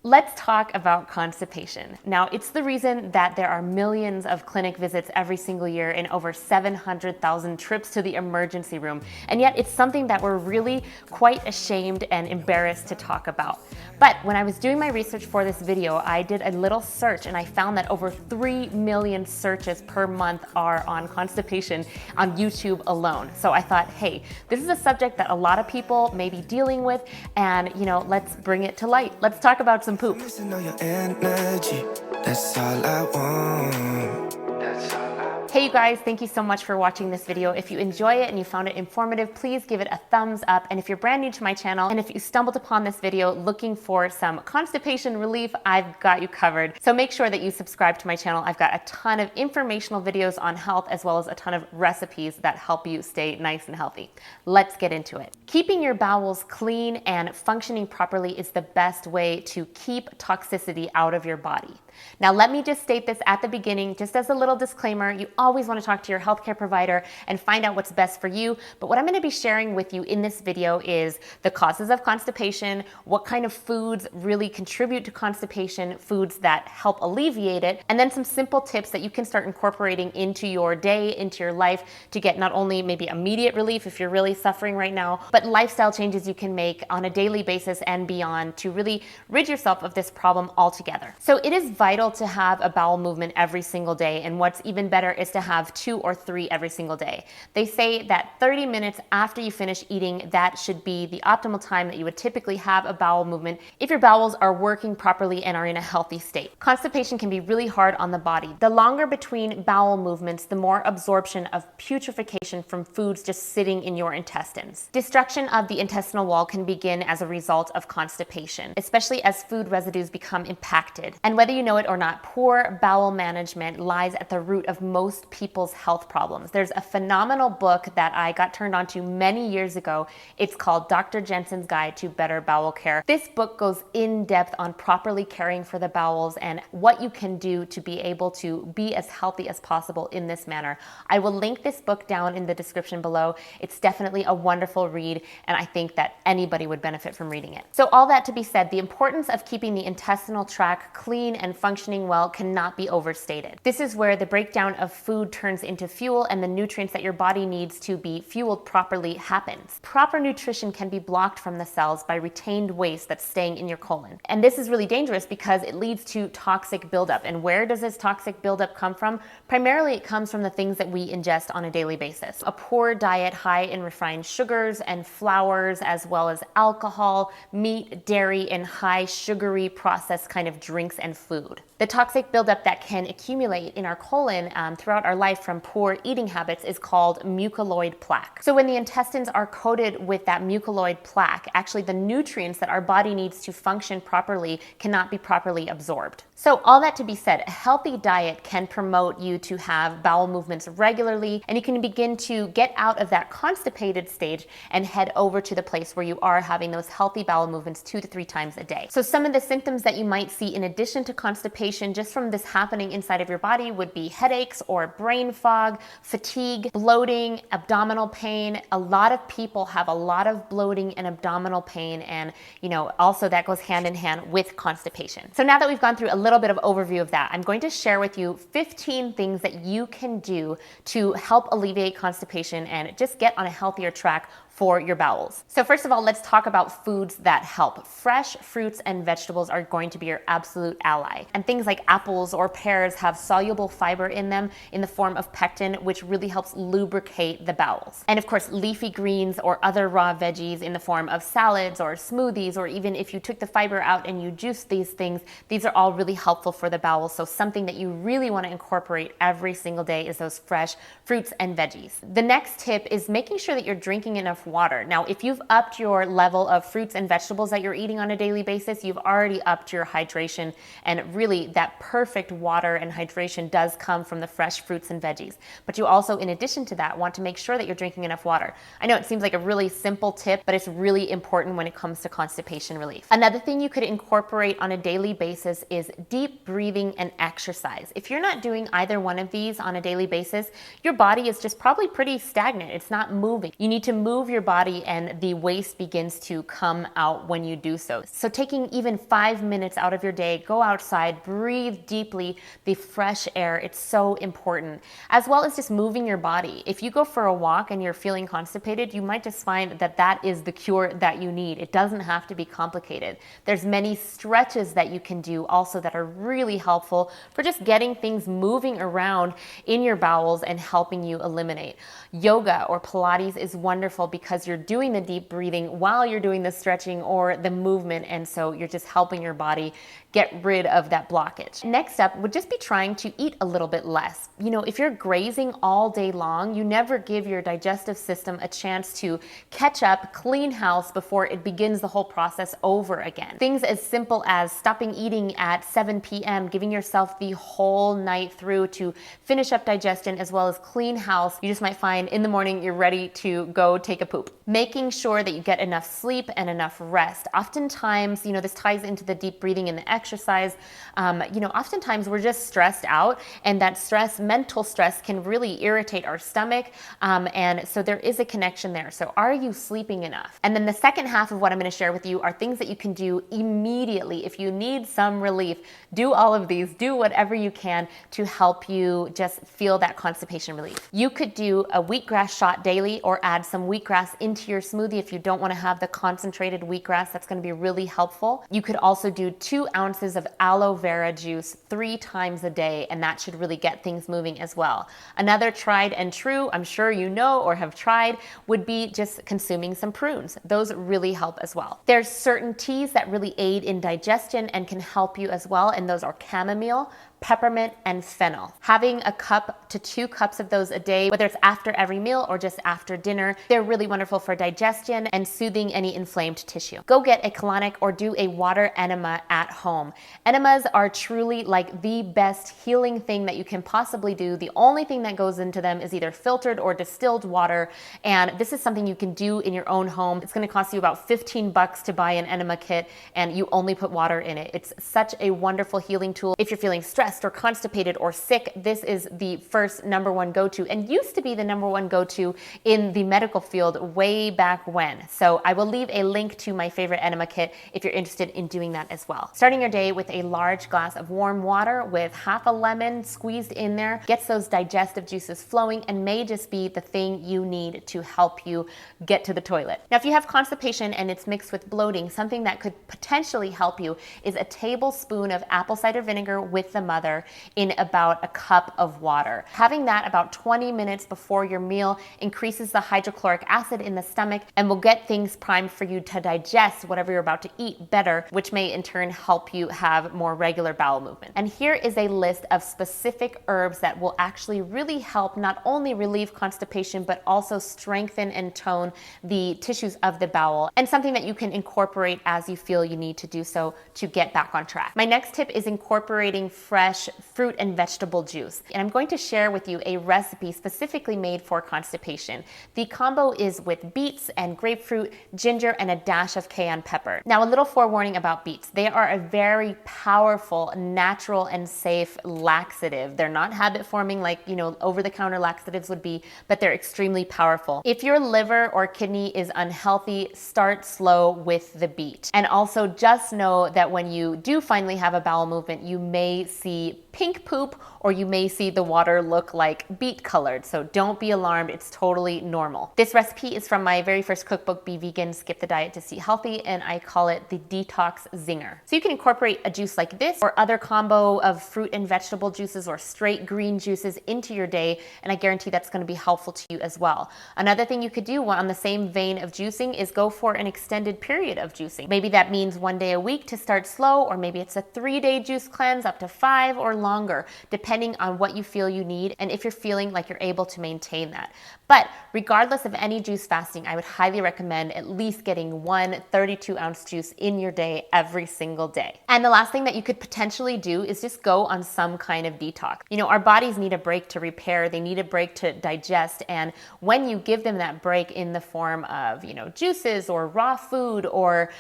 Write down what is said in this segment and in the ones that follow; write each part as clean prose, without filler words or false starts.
Let's talk about constipation. Now, it's the reason that there are millions of clinic visits every single year and over 700,000 trips to the emergency room. And yet it's something that we're really quite ashamed and embarrassed to talk about. But when I was doing my research for this video, I did a little search and I found that over 3 million searches per month are on constipation on YouTube alone. So I thought, hey, this is a subject that a lot of people may be dealing with, and let's bring it to light. Let's talk about some poop. Hey you guys, thank you so much for watching this video. If you enjoy it and you found it informative, please give it a thumbs up. And if you're brand new to my channel, and if you stumbled upon this video looking for some constipation relief, I've got you covered. So make sure that you subscribe to my channel. I've got a ton of informational videos on health, as well as a ton of recipes that help you stay nice and healthy. Let's get into it. Keeping your bowels clean and functioning properly is the best way to keep toxicity out of your body. Now, let me just state this at the beginning, just as a little disclaimer. You always want to talk to your healthcare provider and find out what's best for you. But what I'm going to be sharing with you in this video is the causes of constipation, what kind of foods really contribute to constipation, foods that help alleviate it, and then some simple tips that you can start incorporating into your day, into your life, to get not only maybe immediate relief if you're really suffering right now, but lifestyle changes you can make on a daily basis and beyond to really rid yourself of this problem altogether. So it is vital to have a bowel movement every single day, and what's even better is to have 2 or 3 every single day. They say that 30 minutes after you finish eating, that should be the optimal time that you would typically have a bowel movement if your bowels are working properly and are in a healthy state. Constipation can be really hard on the body. The longer between bowel movements, the more absorption of putrefaction from foods just sitting in your intestines. Destruction of the intestinal wall can begin as a result of constipation, especially as food residues become impacted. And whether you know it or not, poor bowel management lies at the root of most people's health problems. There's a phenomenal book that I got turned on to many years ago. It's called Dr. Jensen's Guide to Better Bowel Care. This book goes in depth on properly caring for the bowels and what you can do to be able to be as healthy as possible in this manner. I will link this book down in the description below. It's definitely a wonderful read, and I think that anybody would benefit from reading it. So all that to be said, the importance of keeping the intestinal tract clean and functioning well cannot be overstated. This is where the breakdown of food turns into fuel, and the nutrients that your body needs to be fueled properly happens. Proper nutrition can be blocked from the cells by retained waste that's staying in your colon. And this is really dangerous because it leads to toxic buildup. And where does this toxic buildup come from? Primarily it comes from the things that we ingest on a daily basis. A poor diet high in refined sugars and flours, as well as alcohol, meat, dairy, and high sugary processed kind of drinks and food. The toxic buildup that can accumulate in our colon throughout our life from poor eating habits is called mucoid plaque. So when the intestines are coated with that mucoid plaque, actually the nutrients that our body needs to function properly cannot be properly absorbed. So all that to be said, a healthy diet can promote you to have bowel movements regularly, and you can begin to get out of that constipated stage and head over to the place where you are having those healthy bowel movements 2 to 3 times a day. So some of the symptoms that you might see in addition to constipation just from this happening inside of your body would be headaches or brain fog, fatigue, bloating, abdominal pain. A lot of people have a lot of bloating and abdominal pain, and also that goes hand in hand with constipation. So now that we've gone through a little bit of overview of that, I'm going to share with you 15 things that you can do to help alleviate constipation and just get on a healthier track for your bowels. So first of all, let's talk about foods that help. Fresh fruits and vegetables are going to be your absolute ally. And things like apples or pears have soluble fiber in them in the form of pectin, which really helps lubricate the bowels. And of course, leafy greens or other raw veggies in the form of salads or smoothies, or even if you took the fiber out and you juice these things, these are all really helpful for the bowels. So something that you really want to incorporate every single day is those fresh fruits and veggies. The next tip is making sure that you're drinking enough water. Now, if you've upped your level of fruits and vegetables that you're eating on a daily basis, you've already upped your hydration, and really that perfect water and hydration does come from the fresh fruits and veggies. But you also, in addition to that, want to make sure that you're drinking enough water. I know it seems like a really simple tip, but it's really important when it comes to constipation relief. Another thing you could incorporate on a daily basis is deep breathing and exercise. If you're not doing either one of these on a daily basis, your body is just probably pretty stagnant. It's not moving. You need to move your your body and the waste begins to come out when you do so. So taking even 5 minutes out of your day, go outside, breathe deeply the fresh air. It's so important, as well as just moving your body. If you go for a walk and you're feeling constipated, you might just find that that is the cure that you need. It doesn't have to be complicated. There's many stretches that you can do also that are really helpful for just getting things moving around in your bowels and helping you eliminate. Yoga or Pilates is wonderful because you're doing the deep breathing while you're doing the stretching or the movement, and so you're just helping your body get rid of that blockage. Next up would just be trying to eat a little bit less. You know, if you're grazing all day long, you never give your digestive system a chance to catch up, clean house before it begins the whole process over again. Things as simple as stopping eating at 7 p.m., giving yourself the whole night through to finish up digestion as well as clean house. You just might find in the morning you're ready to go take a poop. Making sure that you get enough sleep and enough rest. Oftentimes, you know, this ties into the deep breathing and the exercise. Oftentimes we're just stressed out, and that stress, mental stress, can really irritate our stomach. And so there is a connection there. So are you sleeping enough? And then the second half of what I'm going to share with you are things that you can do immediately. If you need some relief, do all of these, do whatever you can to help you just feel that constipation relief. You could do a wheatgrass shot daily or add some wheatgrass into your smoothie if you don't want to have the concentrated wheatgrass. That's going to be really helpful. You could also do 2 ounces of aloe vera juice 3 times a day, and that should really get things moving as well. Another tried and true, I'm sure you know or have tried, would be just consuming some prunes. Those really help as well. There's certain teas that really aid in digestion and can help you as well, and those are chamomile, peppermint, and fennel. Having a cup to 2 cups of those a day, whether it's after every meal or just after dinner, they're really wonderful for digestion and soothing any inflamed tissue. Go get a colonic or do a water enema at home. Enemas are truly like the best healing thing that you can possibly do. The only thing that goes into them is either filtered or distilled water, and this is something you can do in your own home. It's going to cost you about $15 to buy an enema kit, and you only put water in it. It's such a wonderful healing tool. If you're feeling stressed or constipated or sick, this is the first #1 go-to, and used to be the #1 go-to in the medical field way back when. So I will leave a link to my favorite enema kit if you're interested in doing that as well. Starting your day with a large glass of warm water with half a lemon squeezed in there gets those digestive juices flowing and may just be the thing you need to help you get to the toilet. Now, if you have constipation and it's mixed with bloating, something that could potentially help you is a tablespoon of apple cider vinegar with the mother in about a cup of water. Having that about 20 minutes before your meal increases the hydrochloric acid in the stomach and will get things primed for you to digest whatever you're about to eat better, which may in turn help you have more regular bowel movement. And here is a list of specific herbs that will actually really help not only relieve constipation, but also strengthen and tone the tissues of the bowel, and something that you can incorporate as you feel you need to do so to get back on track. My next tip is incorporating fresh fruit and vegetable juice. And I'm going to share with you a recipe specifically made for constipation. The combo is with beets and grapefruit, ginger, and a dash of cayenne pepper. Now, a little forewarning about beets. They are a very powerful, natural, and safe laxative. They're not habit forming like, over-the-counter laxatives would be, but they're extremely powerful. If your liver or kidney is unhealthy, start slow with the beet. And also just know that when you do finally have a bowel movement, you may see pink poop, or you may see the water look like beet colored. So don't be alarmed, it's totally normal. This recipe is from my very first cookbook, Be Vegan, Skip the Diet to See Healthy, and I call it the Detox Zinger. So you can incorporate a juice like this or other combo of fruit and vegetable juices or straight green juices into your day, and I guarantee that's going to be helpful to you as well. Another thing you could do on the same vein of juicing is go for an extended period of juicing. Maybe that means 1 day a week to start slow, or maybe it's a 3-day juice cleanse up to 5 or longer, depending on what you feel you need and if you're feeling like you're able to maintain that. But regardless of any juice fasting, I would highly recommend at least getting 1 32-ounce juice in your day every single day. And the last thing that you could potentially do is just go on some kind of detox. Our bodies need a break to repair, they need a break to digest, and when you give them that break in the form of, juices or raw food or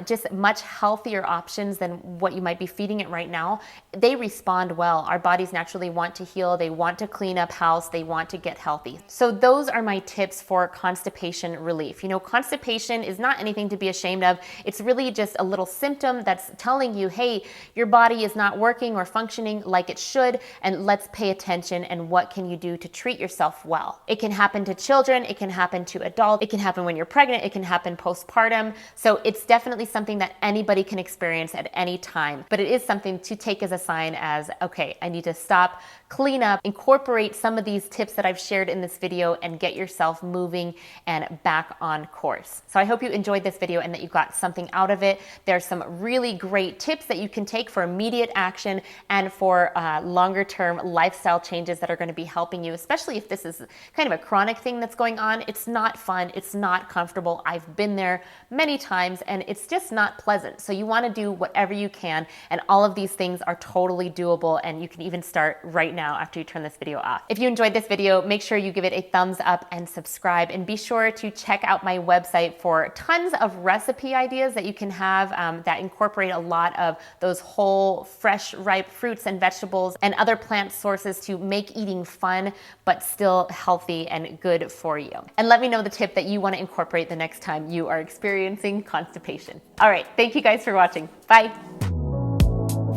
just much healthier options than what you might be feeding it right now, they respond respond well. Our bodies naturally want to heal. They want to clean up house. They want to get healthy. So those are my tips for constipation relief. You know, constipation is not anything to be ashamed of. It's really just a little symptom that's telling you, hey, your body is not working or functioning like it should, and let's pay attention, and what can you do to treat yourself well? It can happen to children. It can happen to adults. It can happen when you're pregnant. It can happen postpartum. So it's definitely something that anybody can experience at any time, but it is something to take as a sign as, okay, I need to stop, clean up, incorporate some of these tips that I've shared in this video, and get yourself moving and back on course. So I hope you enjoyed this video and that you got something out of it. There's some really great tips that you can take for immediate action and for longer term lifestyle changes that are going to be helping you, especially if this is kind of a chronic thing that's going on. It's not fun. It's not comfortable. I've been there many times and it's just not pleasant. So you want to do whatever you can, and all of these things are totally doable, and you can even start right now after you turn this video off. If you enjoyed this video, make sure you give it a thumbs up and subscribe, and be sure to check out my website for tons of recipe ideas that you can have that incorporate a lot of those whole, fresh, ripe fruits and vegetables and other plant sources to make eating fun, but still healthy and good for you. And let me know the tip that you want to incorporate the next time you are experiencing constipation. All right, thank you guys for watching. Bye.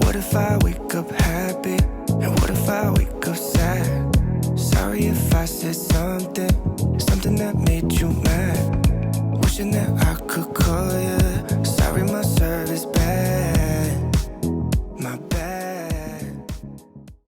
What if I wake up happy? And what if I wake up sad? Sorry if I said something that made you mad. Wishing that I could call you